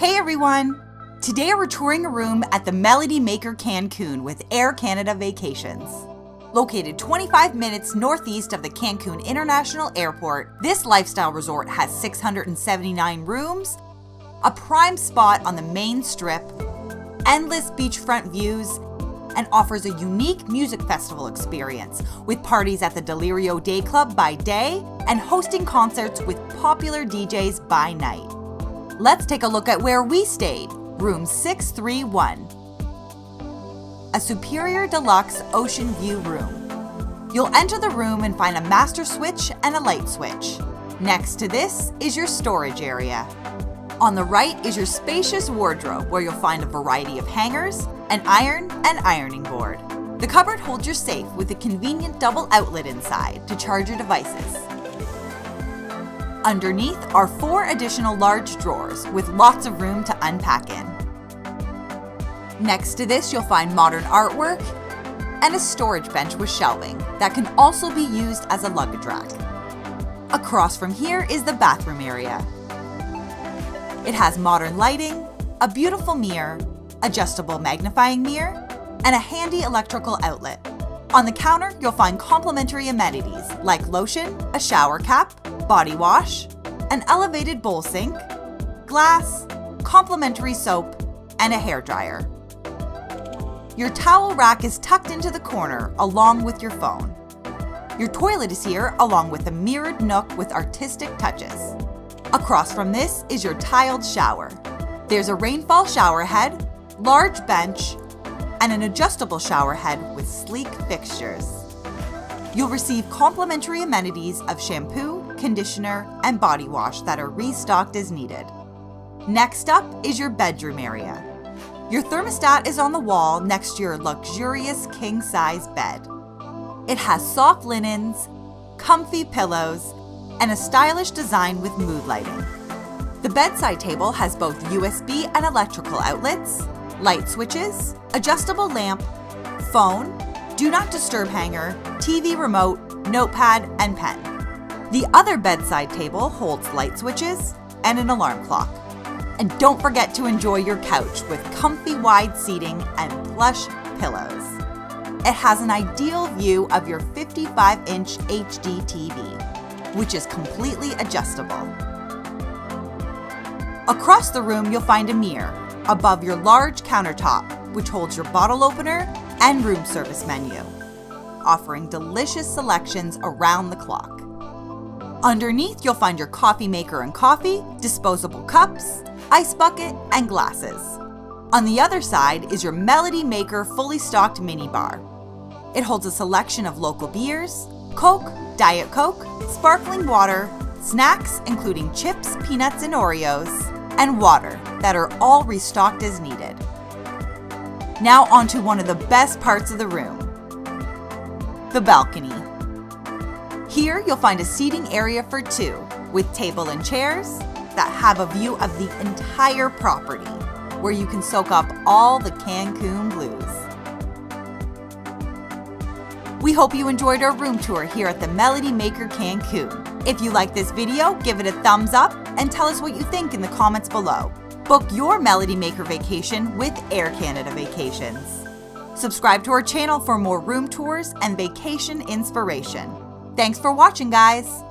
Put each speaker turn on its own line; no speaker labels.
Hey everyone! Today we're touring a room at the Melody Maker Cancun with Air Canada Vacations. Located 25 minutes northeast of the Cancun International Airport, this lifestyle resort has 679 rooms, a prime spot on the main strip, endless beachfront views, and offers a unique music festival experience with parties at the Delirio Day Club by day and hosting concerts with popular DJs by night. Let's take a look at where we stayed, room 631. A superior deluxe ocean view room. You'll enter the room and find a master switch and a light switch. Next to this is your storage area. On the right is your spacious wardrobe where you'll find a variety of hangers, an iron and ironing board. The cupboard holds your safe with a convenient double outlet inside to charge your devices. Underneath are 4 additional large drawers with lots of room to unpack in. Next to this, you'll find modern artwork and a storage bench with shelving that can also be used as a luggage rack. Across from here is the bathroom area. It has modern lighting, a beautiful mirror, adjustable magnifying mirror, and a handy electrical outlet. On the counter, you'll find complimentary amenities like lotion, a shower cap, body wash, an elevated bowl sink, glass, complimentary soap, and a hairdryer. Your towel rack is tucked into the corner along with your phone. Your toilet is here along with a mirrored nook with artistic touches. Across from this is your tiled shower. There's a rainfall shower head, large bench, and an adjustable shower head with sleek fixtures. You'll receive complimentary amenities of shampoo, conditioner, and body wash that are restocked as needed. Next up is your bedroom area. Your thermostat is on the wall next to your luxurious king-size bed. It has soft linens, comfy pillows, and a stylish design with mood lighting. The bedside table has both USB and electrical outlets, light switches, adjustable lamp, phone, do not disturb hanger, TV remote, notepad, and pen. The other bedside table holds light switches and an alarm clock. And don't forget to enjoy your couch with comfy wide seating and plush pillows. It has an ideal view of your 55-inch HD TV, which is completely adjustable. Across the room, you'll find a mirror above your large countertop, which holds your bottle opener and room service menu, offering delicious selections around the clock. Underneath, you'll find your coffee maker and coffee, disposable cups, ice bucket, and glasses. On the other side is your Melody Maker fully stocked minibar. It holds a selection of local beers, Coke, Diet Coke, sparkling water, snacks including chips, peanuts, and Oreos, and water that are all restocked as needed. Now onto one of the best parts of the room, the balcony. Here you'll find a seating area for 2 with table and chairs that have a view of the entire property where you can soak up all the Cancun blues. We hope you enjoyed our room tour here at the Melody Maker Cancun. If you like this video, give it a thumbs up and tell us what you think in the comments below. Book your Melody Maker vacation with Air Canada Vacations. Subscribe to our channel for more room tours and vacation inspiration. Thanks for watching, guys!